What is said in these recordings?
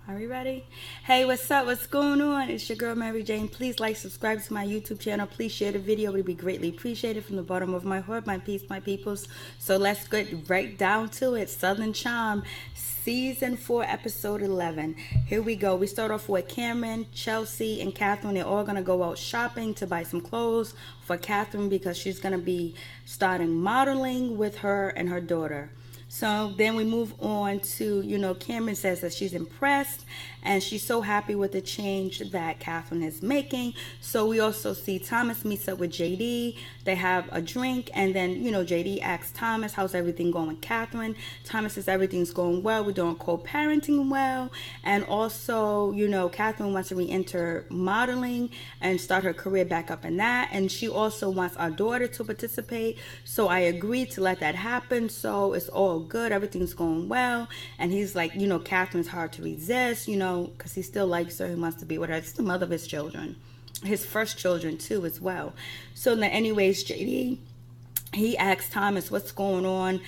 Are we ready? Hey, what's up? What's going on? It's your girl Mary Jane. Please like, subscribe to my YouTube channel. Please share the video. It would be greatly appreciated from the bottom of my heart, my peace, my peoples. So let's get right down to it. Southern Charm, Season 4, Episode 11. Here we go. We start off with Cameron, Chelsea, and Catherine. They're all going to go out shopping to buy some clothes for Catherine because she's going to be starting modeling with her and her daughter. So then we move on to, Cameron says that she's impressed and she's so happy with the change that Catherine is making. So we also see Thomas meets up with JD. They have a drink, and then, JD asks Thomas, how's everything going with Catherine? Thomas says everything's going well. We're doing co-parenting well. And also, Catherine wants to re-enter modeling and start her career back up in that. And she also wants our daughter to participate. So I agreed to let that happen. So it's all good. Everything's going well. And he's like, Catherine's hard to resist, because he still likes her. He wants to be with her. It's the mother of his children. His first children, too, as well. So then anyways, JD, he asks Thomas, what's going on?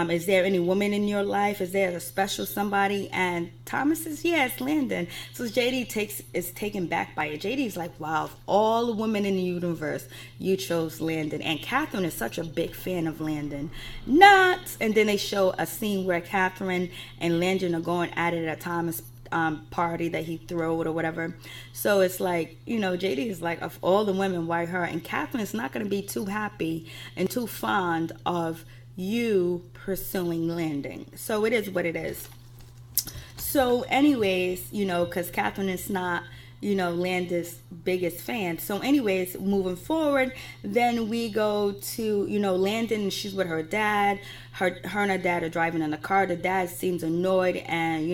Is there any woman in your life? Is there a special somebody? And Thomas says, yes, Landon. So JD is taken back by it. JD's like, wow, of all the women in the universe, you chose Landon. And Catherine is such a big fan of Landon. Not. And then they show a scene where Catherine and Landon are going at it at Thomas' party that he threw or whatever. So it's like, JD is like, of all the women, why her? And Catherine is not going to be too happy and too fond of you pursuing Landon. So it is what it is. So anyways, because Catherine is not, Landon's biggest fan. So anyways, moving forward, then we go to, Landon, and she's with her dad. Her and her dad are driving in the car. The dad seems annoyed, and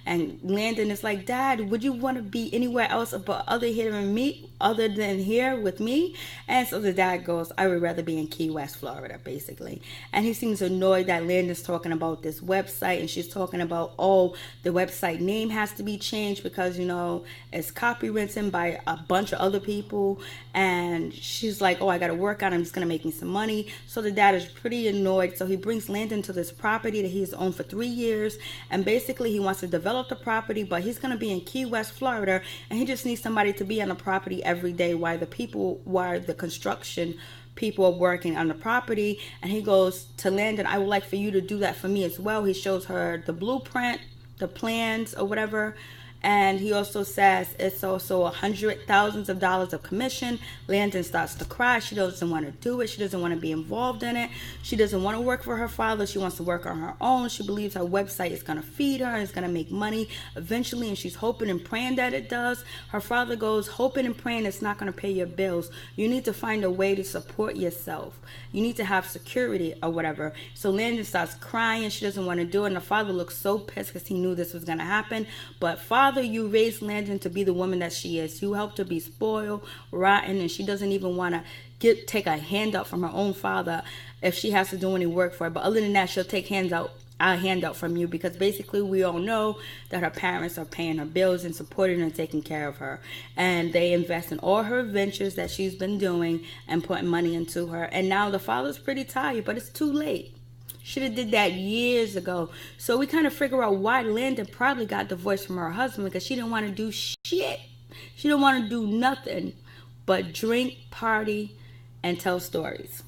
and Landon is like, Dad, would you want to be anywhere else but other than here with me? And so the dad goes, I would rather be in Key West, Florida, basically. And he seems annoyed that Landon's talking about this website, and she's talking about, oh, the website name has to be changed because, it's copywritten by a bunch of other people. And she's like, oh, I got to work on it. I'm just going to make me some money. So the dad is pretty annoyed. So he brings Landon to this property that he's owned for 3 years. And basically he wants to develop the property, but he's going to be in Key West, Florida. And he just needs somebody to be on the property every day while the construction people are working on the property. And he goes to Landon, I would like for you to do that for me as well. He shows her the blueprint, the plans or whatever. And he also says it's also $100,000s of commission. Landon starts to cry. She doesn't want to do it. She doesn't want to be involved in it. She doesn't want to work for her father. She wants to work on her own. She believes her website is going to feed her and it's going to make money eventually. And she's hoping and praying that it does. Her father goes, hoping and praying it's not going to pay your bills. You need to find a way to support yourself. You need to have security or whatever. So Landon starts crying. She doesn't want to do it. And the father looks so pissed because he knew this was going to happen. But father, you raised Landon to be the woman that she is. You helped her be spoiled, rotten, and she doesn't even want to take a handout from her own father if she has to do any work for it. But other than that, she'll take a handout from you because basically we all know that her parents are paying her bills and supporting her and taking care of her. And they invest in all her ventures that she's been doing and putting money into her. And now the father's pretty tired, but it's too late. Should have did that years ago. So we kind of figure out why Landon probably got divorced from her husband because she didn't want to do shit. She didn't want to do nothing but drink, party, and tell stories.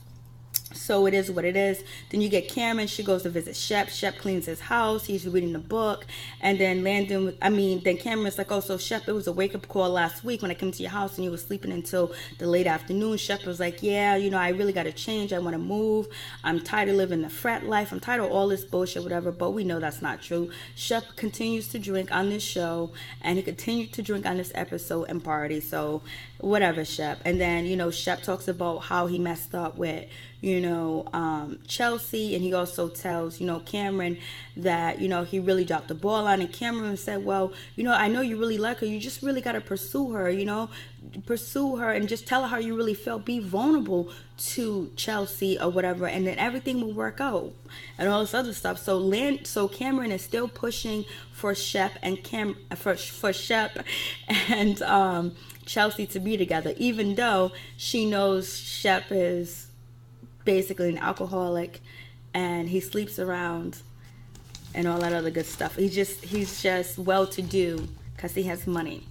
So it is what it is. Then you get Cameron. She goes to visit Shep. Shep cleans his house. He's reading the book. And then then Cameron's like, oh, so Shep, it was a wake-up call last week when I came to your house and you were sleeping until the late afternoon. Shep was like, yeah, I really got to change. I want to move. I'm tired of living the frat life. I'm tired of all this bullshit, whatever. But we know that's not true. Shep continues to drink on this show. And he continued to drink on this episode and party. So whatever, Shep. And then, Shep talks about how he messed up with Chelsea, and he also tells, Cameron that, he really dropped the ball on, and Cameron said, well, I know you really like her. You just really got to pursue her, pursue her and just tell her how you really felt. Be vulnerable to Chelsea or whatever, and then everything will work out and all this other stuff. So Cameron is still pushing for Shep and for Shep and Chelsea to be together, even though she knows Shep is basically an alcoholic and he sleeps around and all that other good stuff. He's just well-to-do because he has money.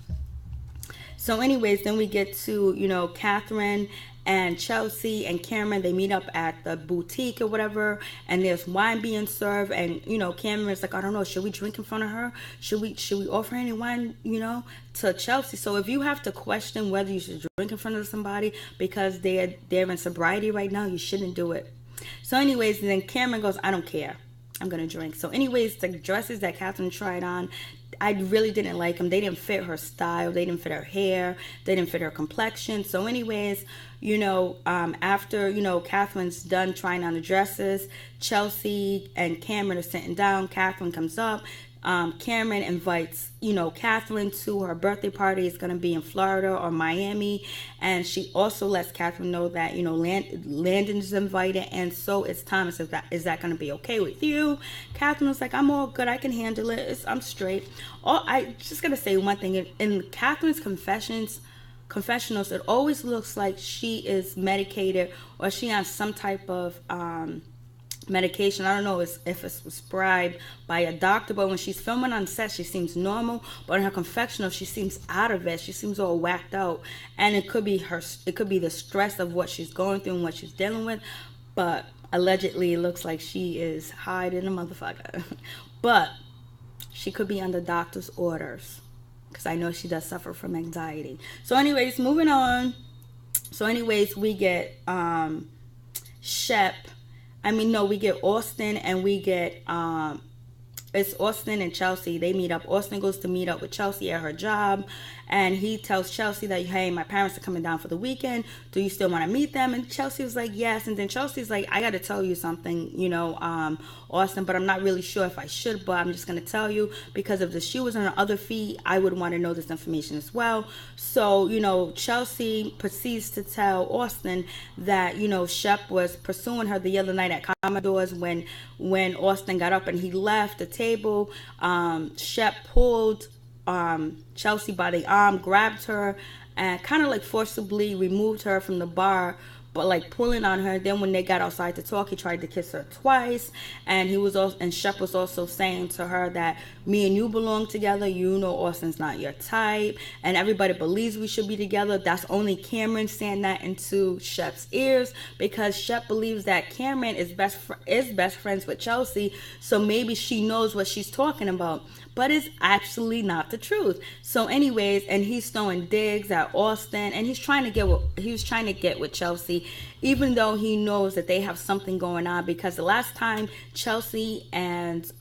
So anyways, then we get to, you know, Catherine and Chelsea and Cameron. They meet up at the boutique or whatever, and there's wine being served, and, you know, Cameron's like, I don't know, should we drink in front of her? Should we offer any wine, you know, to Chelsea? So if you have to question whether you should drink in front of somebody because they're in sobriety right now, you shouldn't do it. So anyways, then Cameron goes, I don't care, I'm gonna drink. So anyways, the dresses that Catherine tried on, I really didn't like them. They didn't fit her style. They didn't fit her hair. They didn't fit her complexion. So anyways, you know, after, you know, Catherine's done trying on the dresses, Chelsea and Cameron are sitting down. Catherine comes up. Cameron invites, you know, Catherine to her birthday party. It's going to be in Florida or Miami. And she also lets Catherine know that, you know, Landon is invited, and so is Thomas. Is that going to be okay with you? Catherine was like, I'm all good. I can handle it. I'm straight. I just going to say one thing. In Catherine's confessionals, it always looks like she is medicated or she on some type of medication. I don't know if it's prescribed by a doctor, but when she's filming on set, she seems normal, but in her confessional, she seems out of it. She seems all whacked out, and it could be the stress of what she's going through and what she's dealing with, but allegedly it looks like she is hiding a motherfucker. But she could be under doctor's orders, because I know she does suffer from anxiety. So anyways, moving on. So anyways, we get we get Austin, and we get it's Austin and Chelsea. They meet up. Austin goes to meet up with Chelsea at her job, and he tells Chelsea that, hey, my parents are coming down for the weekend. Do you still want to meet them? And Chelsea was like, yes. And then Chelsea's like, I got to tell you something, you know, Austin, but I'm not really sure if I should, but I'm just going to tell you, because if the shoe was on her other feet, I would want to know this information as well. So, you know, Chelsea proceeds to tell Austin that, you know, Shep was pursuing her the other night at Commodore's. When Austin got up and he left the table, Shep pulled Chelsea by the arm, grabbed her, and kind of like forcibly removed her from the bar, but like pulling on her. Then when they got outside to talk, he tried to kiss her twice, and Shep was also saying to her that me and you belong together. You know Austin's not your type, and everybody believes we should be together. That's only Cameron saying that into Shep's ears, because Shep believes that Cameron is best friends with Chelsea, so maybe she knows what she's talking about. But it's absolutely not the truth. So anyways, and he's throwing digs at Austin, and he was trying to get with Chelsea, even though he knows that they have something going on, because the last time Chelsea and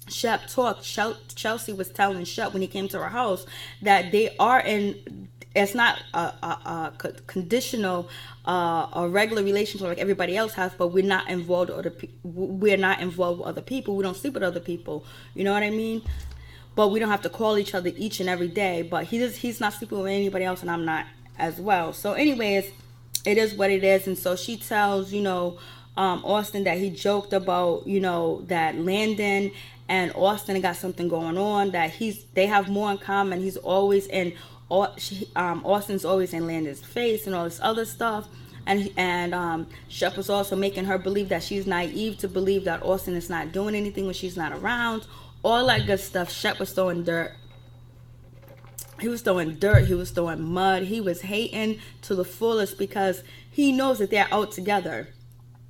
Shep talked, Chelsea was telling Shep when he came to her house that they are in, it's not a conditional, a regular relationship like everybody else has, but we're not involved with other people. We don't sleep with other people. You know what I mean? But we don't have to call each other each and every day. But he's not sleeping with anybody else, and I'm not as well. So anyways, it is what it is. And so she tells, you know, Austin that he joked about, you know, that Landon and Austin got something going on, that they have more in common. He's always in Austin's always in Landon's face and all this other stuff, and Shep was also making her believe that she's naive to believe that Austin is not doing anything when she's not around, all that good stuff. Shep was throwing dirt. He was throwing mud. He was hating to the fullest, because he knows that they're out together.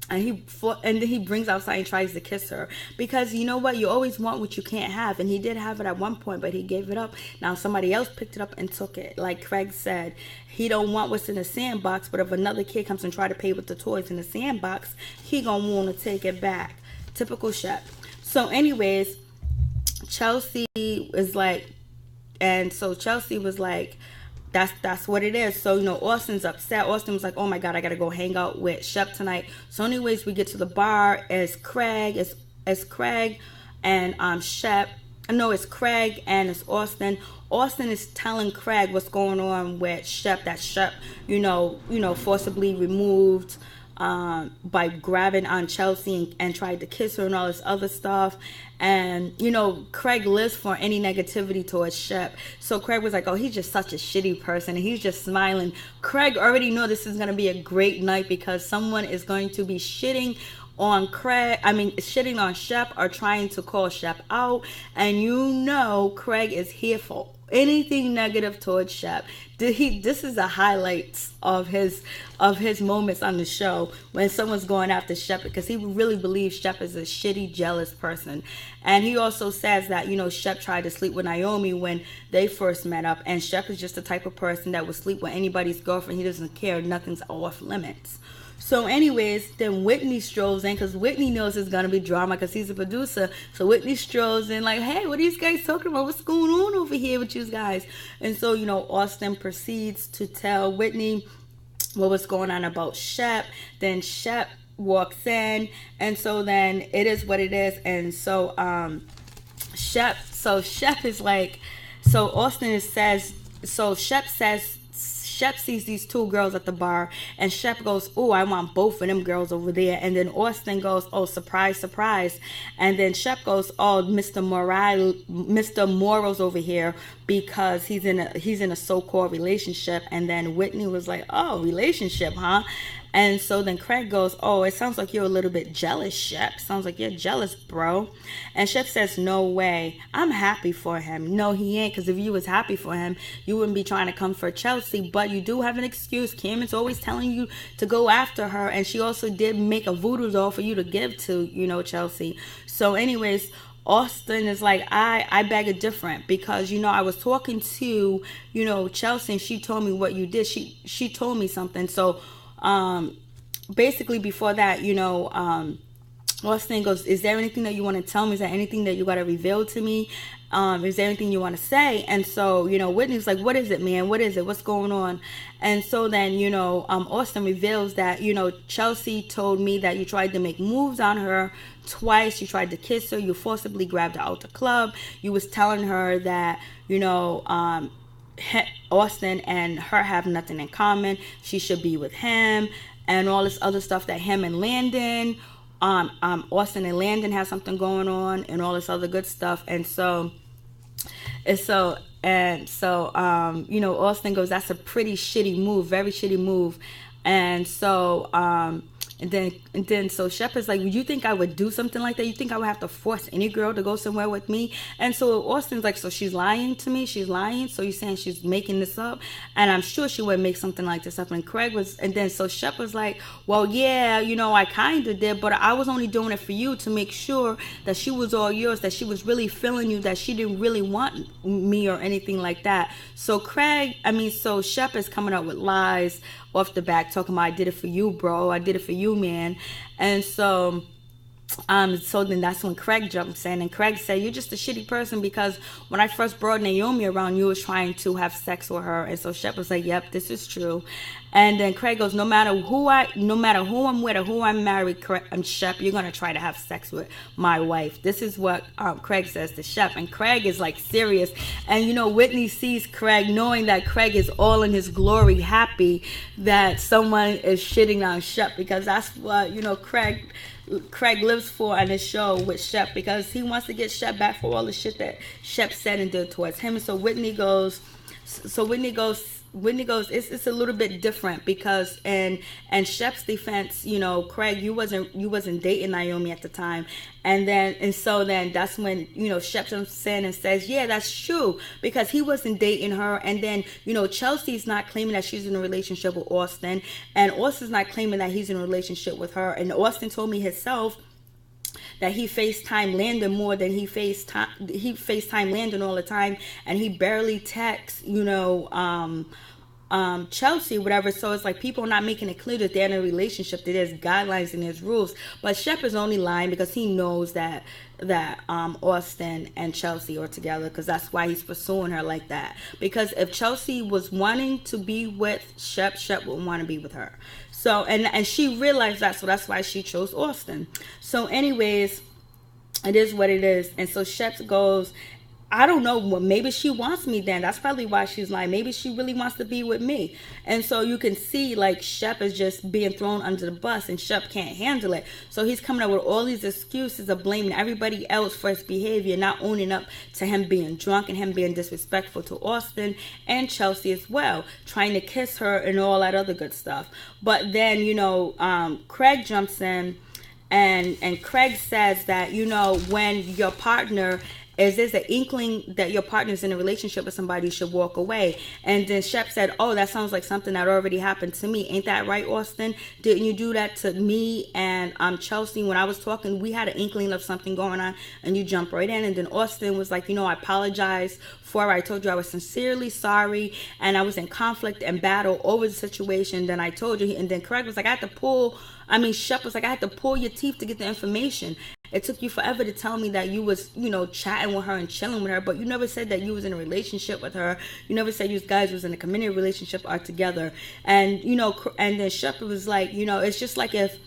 And then he brings outside and tries to kiss her, because you know what, you always want what you can't have, and he did have it at one point, but he gave it up. Now somebody else picked it up and took it. Like Craig said, he don't want what's in the sandbox, but if another kid comes and try to play with the toys in the sandbox, he gonna want to take it back. Typical Shep. So anyways, Chelsea is like, and so Chelsea was like, that's what it is. So, you know, Austin's upset. Austin was like, oh my God, I gotta go hang out with Shep tonight. So anyways, we get to the bar. It's Craig and Shep. No, it's Craig and it's Austin. Austin is telling Craig what's going on with Shep, that Shep, you know, forcibly removed by grabbing on Chelsea and tried to kiss her and all this other stuff. And, you know, Craig lives for any negativity towards Shep. So Craig was like, oh, he's just such a shitty person. And he's just smiling. Craig already know this is going to be a great night, because someone is going to be shitting on Craig, shitting on Shep, or trying to call Shep out. And you know Craig is here for anything negative towards Shep. This is the highlights of his moments on the show, when someone's going after Shep, because he really believes Shep is a shitty, jealous person. And he also says that, Shep tried to sleep with Naomi when they first met up, and Shep is just the type of person that would sleep with anybody's girlfriend. He doesn't care. Nothing's off limits. So anyways, then Whitney strolls in, because Whitney knows it's going to be drama because he's a producer. So Whitney strolls in like, hey, what are these guys talking about? What's going on over here with you guys? And so, Austin proceeds to tell Whitney what was going on about Shep. Then Shep walks in, and so then it is what it is. And so Shep is like, so Austin says, so Shep says, Shep sees these two girls at the bar, and Shep goes, oh, I want both of them girls over there. And then Austin goes, oh, surprise, surprise. And then Shep goes, oh, Mr. Morrow's over here because he's in a so-called relationship. And then Whitney was like, oh, relationship, huh? And so then Craig goes, oh, it sounds like you're a little bit jealous, Shep. Sounds like you're jealous, bro. And Shep says, no way. I'm happy for him. No, he ain't, because if you was happy for him, you wouldn't be trying to come for Chelsea. But you do have an excuse. Cameron's always telling you to go after her. And she also did make a voodoo doll for you to give to, Chelsea. So anyways, Austin is like, I beg a different, because, I was talking to, Chelsea, and she told me what you did. She told me something. So, basically before that, Austin goes, is there anything that you want to tell me? Is there anything that you got to reveal to me? Is there anything you want to say? And so, Whitney's like, what is it, man? What is it? What's going on? And so then, Austin reveals that, Chelsea told me that you tried to make moves on her twice. You tried to kiss her. You forcibly grabbed her out the club. You was telling her that, Austin and her have nothing in common. She should be with him, and all this other stuff that him and Landon, Austin and Landon have something going on, and all this other good stuff. And so Austin goes, that's a pretty shitty move, very shitty move. And so And then so Shep is like, you think I would do something like that? You think I would have to force any girl to go somewhere with me? And so Austin's like, so she's lying to me? She's lying? So you're saying she's making this up? And I'm sure she wouldn't make something like this up. And then so Shep was like, well, yeah, I kind of did, but I was only doing it for you to make sure that she was all yours, that she was really feeling you, that she didn't really want me or anything like that. So so Shep is coming up with lies off the back, talking about, I did it for you, bro. I did it for you, man. And so then that's when Craig jumps in, and Craig said, you're just a shitty person, because when I first brought Naomi around, you was trying to have sex with her. And so Shep was like, yep, this is true. And then Craig goes, no matter who I'm with or who I'm married, Shep, you're going to try to have sex with my wife. This is what Craig says to Shep. And Craig is like serious. And Whitney sees Craig, knowing that Craig is all in his glory, happy that someone is shitting on Shep, because that's what Craig lives for on this show with Shep, because he wants to get Shep back for all the shit that Shep said and did towards him. And so Whitney goes, it's a little bit different, because and Shep's defense, Craig, you wasn't dating Naomi at the time. And so then that's when, Shep jumps in and says, yeah, that's true, because he wasn't dating her. And then, Chelsea's not claiming that she's in a relationship with Austin, and Austin's not claiming that he's in a relationship with her. And Austin told me himself that he FaceTime Landon more than he FaceTime Landon all the time, and he barely texts, Chelsea, whatever. So it's like people are not making it clear that they're in a relationship, that there's guidelines and there's rules. But Shep is only lying because he knows that Austin and Chelsea are together, because that's why he's pursuing her like that. Because if Chelsea was wanting to be with Shep wouldn't want to be with her. So and she realized that, so that's why she chose Austin. So anyways, it is what it is. And so Shep goes, I don't know, well, maybe she wants me then. That's probably why she's lying. Maybe she really wants to be with me. And so you can see, like, Shep is just being thrown under the bus, and Shep can't handle it. So he's coming up with all these excuses of blaming everybody else for his behavior, not owning up to him being drunk and him being disrespectful to Austin and Chelsea as well, trying to kiss her and all that other good stuff. But then, Craig jumps in, And Craig says that, you know, when your partner is there's an inkling that your partner's in a relationship with somebody, you should walk away. And then Shep said, oh, that sounds like something that already happened to me. Ain't that right, Austin? Didn't you do that to me and Chelsea when I was talking? We had an inkling of something going on and you jumped right in. And then Austin was like, you know, I apologize for it. I told you I was sincerely sorry and I was in conflict and battle over the situation. Then I told you. And then Craig was like, Shep was like, I had to pull your teeth to get the information. It took you forever to tell me that you was, you know, chatting with her and chilling with her, but you never said that you was in a relationship with her. You never said you guys was in a committed relationship or together. And, you know, and then Shepard was like, you know, it's just like if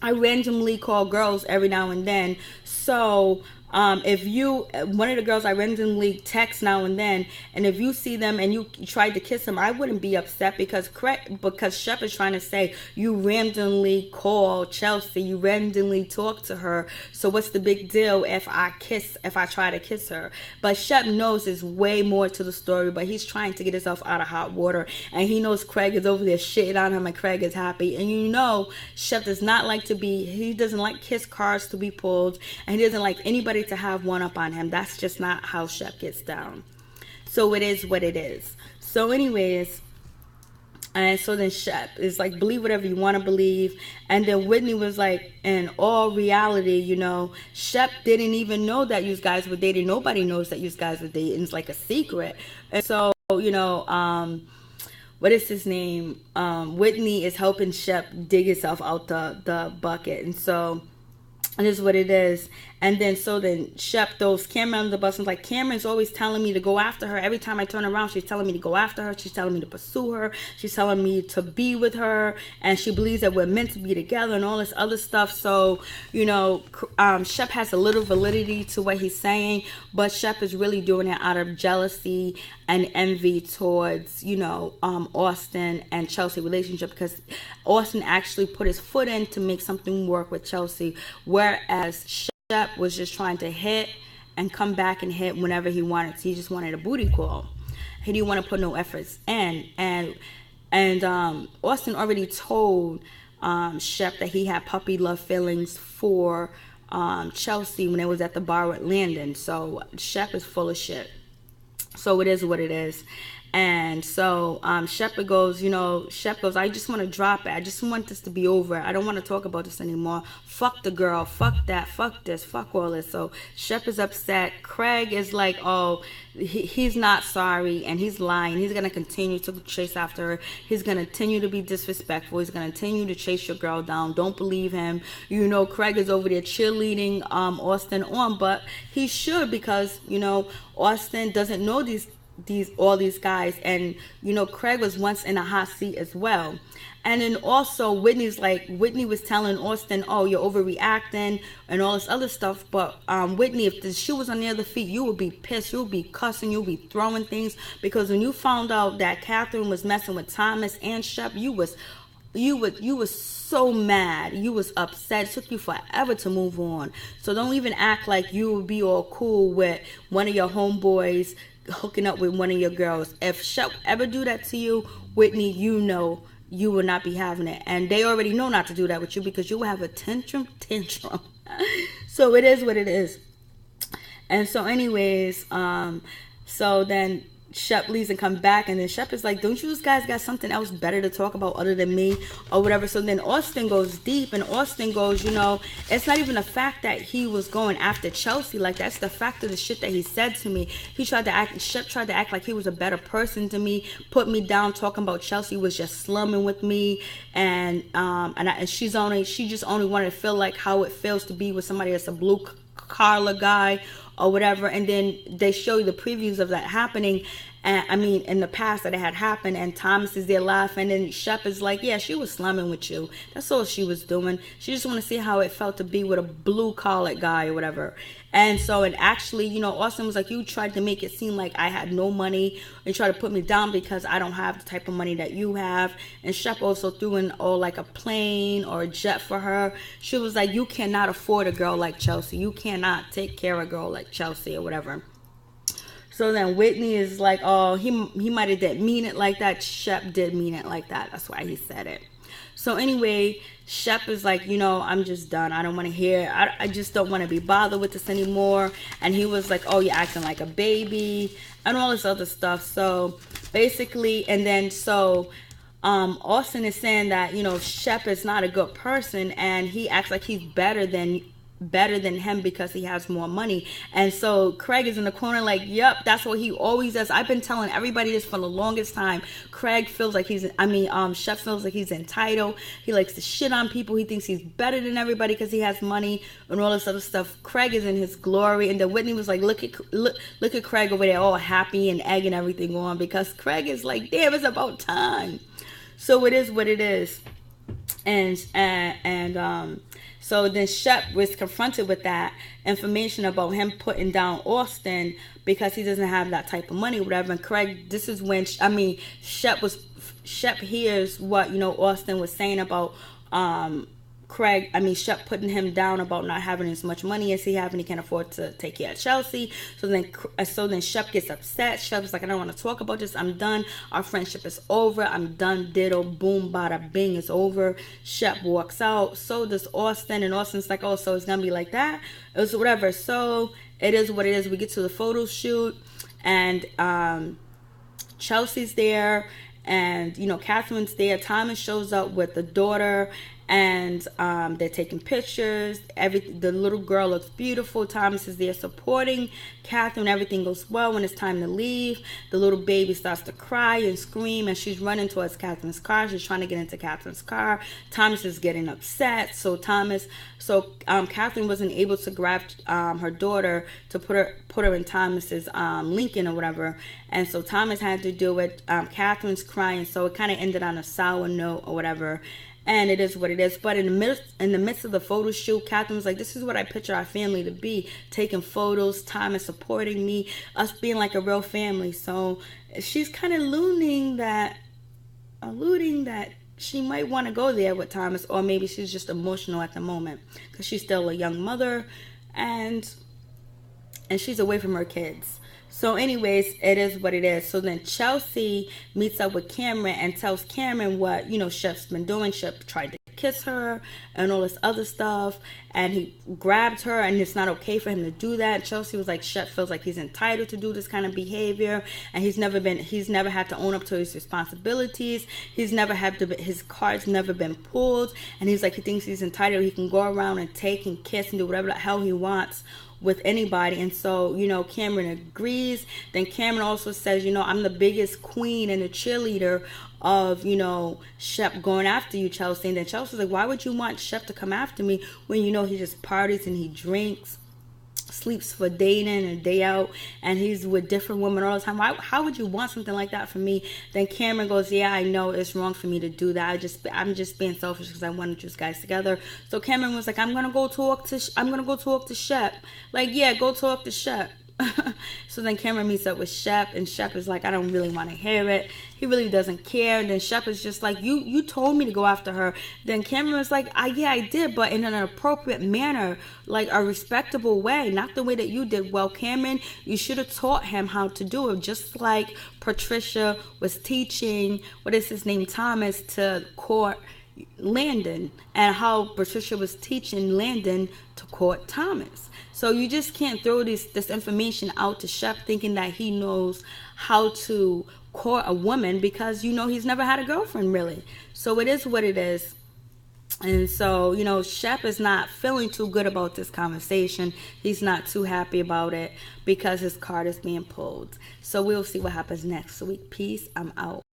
I randomly call girls every now and then. So if you, one of the girls I randomly text now and then, and if you see them and you tried to kiss them, I wouldn't be upset because Shep is trying to say you randomly call Chelsea, you randomly talk to her. So what's the big deal if I try to kiss her? But Shep knows there's way more to the story, but he's trying to get himself out of hot water, and he knows Craig is over there shitting on him, and Craig is happy. And you know, Shep does not like he doesn't like his cards to be pulled, and he doesn't like anybody to have one up on him. That's just not how Shep gets down. So it is what it is. So anyways, and so then Shep is like, believe whatever you want to believe. And then Whitney was like, in all reality, you know, Shep didn't even know that you guys were dating. Nobody knows that you guys were dating. It's like a secret. And so, you know, what is his name? Whitney is helping Shep dig himself out the bucket. And so it is what it is. And then Shep throws Cameron under the bus and like, Cameron's always telling me to go after her. Every time I turn around, she's telling me to go after her. She's telling me to pursue her. She's telling me to be with her. And she believes that we're meant to be together and all this other stuff. So, you know, Shep has a little validity to what he's saying, but Shep is really doing it out of jealousy and envy towards, you know, Austin and Chelsea relationship, because Austin actually put his foot in to make something work with Chelsea, whereas Shep was just trying to hit and come back and hit whenever he wanted to. He just wanted a booty call. He didn't want to put no efforts in. And Austin already told Shep that he had puppy love feelings for Chelsea when it was at the bar with Landon. So Shep is full of shit. So it is what it is. And so Shep goes, I just want to drop it. I just want this to be over. I don't want to talk about this anymore. Fuck the girl. Fuck that. Fuck this. Fuck all this. So Shep is upset. Craig is like, oh, he's not sorry and he's lying. He's going to continue to chase after her. He's going to continue to be disrespectful. He's going to continue to chase your girl down. Don't believe him. You know, Craig is over there cheerleading Austin on, but he should, because, Austin doesn't know all these guys, and Craig was once in a hot seat as well. And then also Whitney was telling Austin, oh, you're overreacting and all this other stuff, but Whitney, if the shoe was on the other feet, you would be pissed, you would be cussing, you would be throwing things, because when you found out that Catherine was messing with Thomas and Shep, you was so mad, you was upset. It took you forever to move on. So don't even act like you would be all cool with one of your homeboys hooking up with one of your girls. If Shep ever do that to you, Whitney, you know you will not be having it, and they already know not to do that with you, because you will have a tantrum. So it is what it is. And so anyways, so then Shep leaves and come back, and then Shep is like, don't you guys got something else better to talk about other than me or whatever? So then Austin goes deep, and Austin goes, it's not even the fact that he was going after Chelsea like that's the fact of the shit that he said to me. Shep tried to act like he was a better person to me, put me down, talking about Chelsea was just slumming with me, and she just only wanted to feel like how it feels to be with somebody that's a blue collar guy or whatever. And then they show you the previews of that happening, and in the past that it had happened, and Thomas is there laughing, and Shep is like, yeah, she was slumming with you, that's all she was doing, she just want to see how it felt to be with a blue collar guy or whatever. And so, and actually, Austin was like, you tried to make it seem like I had no money and try to put me down because I don't have the type of money that you have. And Shep also threw in like a plane or a jet for her. She was like, you cannot afford a girl like Chelsea. You cannot take care of a girl like Chelsea or whatever. So then Whitney is like, oh, he might have didn't mean it like that. Shep did mean it like that. That's why he said it. So anyway, Shep is like, I'm just done. I don't want to hear. I just don't want to be bothered with this anymore. And he was like, oh, you're acting like a baby and all this other stuff. So basically, and then so Austin is saying that, Shep is not a good person, and he acts like he's better than him because he has more money. And so Craig is in the corner like, yep, that's what he always does. I've been telling everybody this for the longest time. Shep feels like he's entitled. He likes to shit on people. He thinks he's better than everybody because he has money and all this other stuff. Craig is in his glory. And then Whitney was like, look at Craig over there all happy and egging everything on, because Craig is like, damn, it's about time. So it is what it is. So then Shep was confronted with that information about him putting down Austin because he doesn't have that type of money, whatever. And Craig, this is when, Shep hears what, Austin was saying about Shep putting him down about not having as much money as he have, and he can't afford to take care of Chelsea. So then Shep gets upset. Shep's like, I don't want to talk about this. I'm done. Our friendship is over. I'm done. Ditto. Boom. Bada. Bing. It's over. Shep walks out. So does Austin. And Austin's like, oh, so it's going to be like that? It was whatever. So it is what it is. We get to the photo shoot, and Chelsea's there, and, Catherine's there. Thomas shows up with the daughter, and they're taking pictures. The little girl looks beautiful. Thomas is there supporting Catherine. Everything goes well. When it's time to leave, the little baby starts to cry and scream, and she's running towards Catherine's car. She's trying to get into Catherine's car. Thomas is getting upset. So Catherine wasn't able to grab her daughter to put her in Thomas's Lincoln or whatever, and so Thomas had to do it. Catherine's crying, so it kind of ended on a sour note or whatever. And it is what it is. But in the midst of the photo shoot, Catherine was like, this is what I picture our family to be. Taking photos, Thomas supporting me, us being like a real family. So she's kind of alluding that she might want to go there with Thomas, or maybe she's just emotional at the moment because she's still a young mother, and she's away from her kids. So anyways, it is what it is. So then Chelsea meets up with Cameron and tells Cameron what, Shep's been doing. Shep tried to kiss her and all this other stuff, and he grabbed her, and it's not okay for him to do that. Chelsea was like, Shep feels like he's entitled to do this kind of behavior, and he's never had to own up to his responsibilities. His card's never been pulled, and he's like, he thinks he's entitled. He can go around and take and kiss and do whatever the hell he wants with anybody. And so, Cameron agrees. Then Cameron also says, I'm the biggest queen and the cheerleader of, Shep going after you, Chelsea. And then Chelsea's like, why would you want Shep to come after me when he just parties and he drinks, sleeps for day in and day out, and he's with different women all the time? How would you want something like that from me? Then Cameron goes, yeah, I know it's wrong for me to do that. I'm just being selfish because I wanted you guys together. So Cameron was like, I'm gonna go talk to Shep. Like, yeah, go talk to Shep. So then Cameron meets up with Shep, and Shep is like, I don't really want to hear it. He really doesn't care. And then Shep is just like, you told me to go after her. Then Cameron was like, yeah, I did, but in an appropriate manner, like a respectable way, not the way that you did. Well, Cameron, you should have taught him how to do it, just like Patricia was teaching, Thomas, to court Landon, and how Patricia was teaching Landon to court Thomas. So you just can't throw this information out to Shep thinking that he knows how to court a woman, because he's never had a girlfriend really. So it is what it is. And so, Shep is not feeling too good about this conversation. He's not too happy about it because his card is being pulled. So we'll see what happens next week. Peace. I'm out.